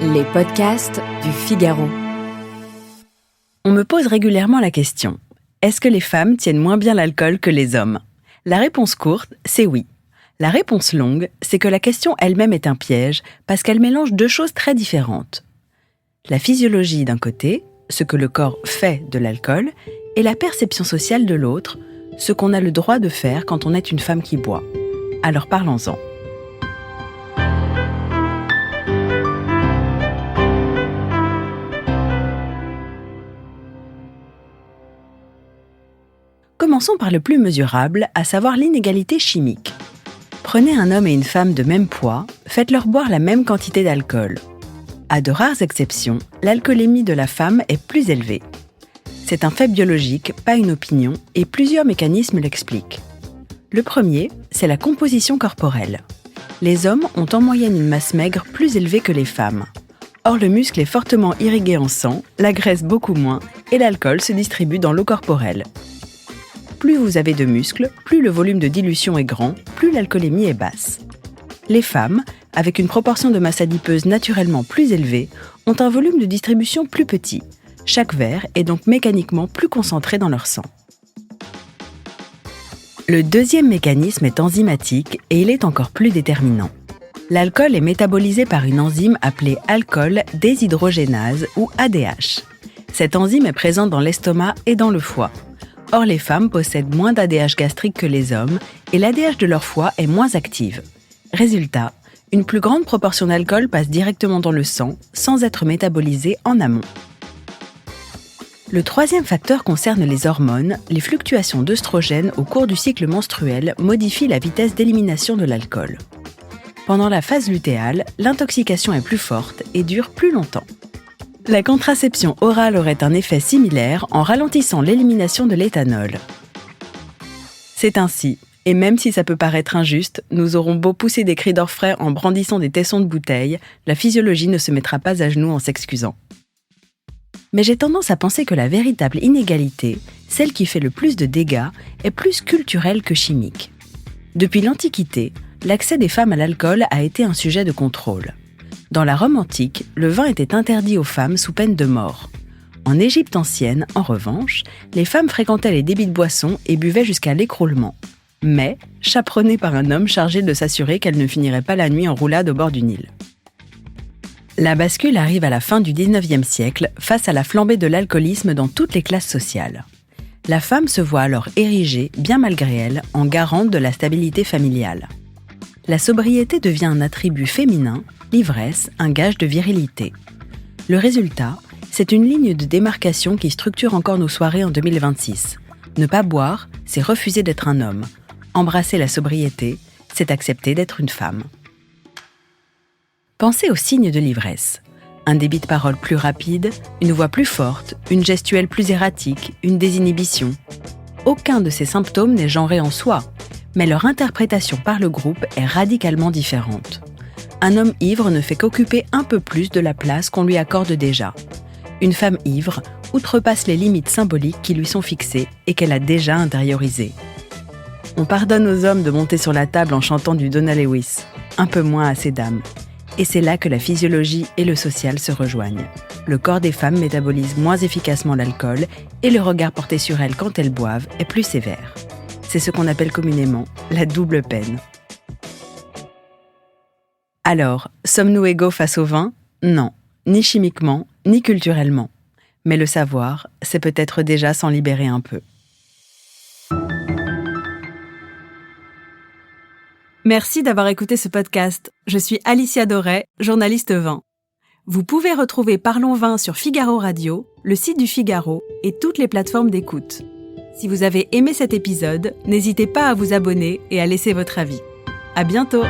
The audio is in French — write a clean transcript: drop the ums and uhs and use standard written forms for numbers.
Les podcasts du Figaro. On me pose régulièrement la question, est-ce que les femmes tiennent moins bien l'alcool que les hommes ? La réponse courte, c'est oui. La réponse longue, c'est que la question elle-même est un piège parce qu'elle mélange deux choses très différentes. La physiologie d'un côté, ce que le corps fait de l'alcool, et la perception sociale de l'autre, ce qu'on a le droit de faire quand on est une femme qui boit. Alors parlons-en. Commençons par le plus mesurable, à savoir l'inégalité chimique. Prenez un homme et une femme de même poids, faites-leur boire la même quantité d'alcool. À de rares exceptions, l'alcoolémie de la femme est plus élevée. C'est un fait biologique, pas une opinion, et plusieurs mécanismes l'expliquent. Le premier, c'est la composition corporelle. Les hommes ont en moyenne une masse maigre plus élevée que les femmes. Or, le muscle est fortement irrigué en sang, la graisse beaucoup moins, et l'alcool se distribue dans l'eau corporelle. Plus vous avez de muscles, plus le volume de dilution est grand, plus l'alcoolémie est basse. Les femmes, avec une proportion de masse adipeuse naturellement plus élevée, ont un volume de distribution plus petit. Chaque verre est donc mécaniquement plus concentré dans leur sang. Le deuxième mécanisme est enzymatique et il est encore plus déterminant. L'alcool est métabolisé par une enzyme appelée alcool déshydrogénase ou ADH. Cette enzyme est présente dans l'estomac et dans le foie. Or, les femmes possèdent moins d'ADH gastrique que les hommes et l'ADH de leur foie est moins active. Résultat, une plus grande proportion d'alcool passe directement dans le sang sans être métabolisée en amont. Le troisième facteur concerne les hormones. Les fluctuations d'œstrogènes au cours du cycle menstruel modifient la vitesse d'élimination de l'alcool. Pendant la phase lutéale, l'intoxication est plus forte et dure plus longtemps. La contraception orale aurait un effet similaire en ralentissant l'élimination de l'éthanol. C'est ainsi, et même si ça peut paraître injuste, nous aurons beau pousser des cris d'orfraie en brandissant des tessons de bouteille, la physiologie ne se mettra pas à genoux en s'excusant. Mais j'ai tendance à penser que la véritable inégalité, celle qui fait le plus de dégâts, est plus culturelle que chimique. Depuis l'Antiquité, l'accès des femmes à l'alcool a été un sujet de contrôle. Dans la Rome antique, le vin était interdit aux femmes sous peine de mort. En Égypte ancienne, en revanche, les femmes fréquentaient les débits de boissons et buvaient jusqu'à l'écroulement. Mais chaperonnées par un homme chargé de s'assurer qu'elles ne finiraient pas la nuit en roulade au bord du Nil. La bascule arrive à la fin du XIXe siècle face à la flambée de l'alcoolisme dans toutes les classes sociales. La femme se voit alors érigée, bien malgré elle, en garante de la stabilité familiale. La sobriété devient un attribut féminin, l'ivresse, un gage de virilité. Le résultat, c'est une ligne de démarcation qui structure encore nos soirées en 2026. Ne pas boire, c'est refuser d'être un homme. Embrasser la sobriété, c'est accepter d'être une femme. Pensez aux signes de l'ivresse. Un débit de parole plus rapide, une voix plus forte, une gestuelle plus erratique, une désinhibition. Aucun de ces symptômes n'est genré en soi, mais leur interprétation par le groupe est radicalement différente. Un homme ivre ne fait qu'occuper un peu plus de la place qu'on lui accorde déjà. Une femme ivre outrepasse les limites symboliques qui lui sont fixées et qu'elle a déjà intériorisées. On pardonne aux hommes de monter sur la table en chantant du Donna Lewis, un peu moins à ces dames. Et c'est là que la physiologie et le social se rejoignent. Le corps des femmes métabolise moins efficacement l'alcool et le regard porté sur elles quand elles boivent est plus sévère. C'est ce qu'on appelle communément la double peine. Alors, sommes-nous égaux face au vin ? Non, ni chimiquement, ni culturellement. Mais le savoir, c'est peut-être déjà s'en libérer un peu. Merci d'avoir écouté ce podcast. Je suis Alicia Doré, journaliste vin. Vous pouvez retrouver Parlons Vin sur Figaro Radio, le site du Figaro et toutes les plateformes d'écoute. Si vous avez aimé cet épisode, n'hésitez pas à vous abonner et à laisser votre avis. À bientôt!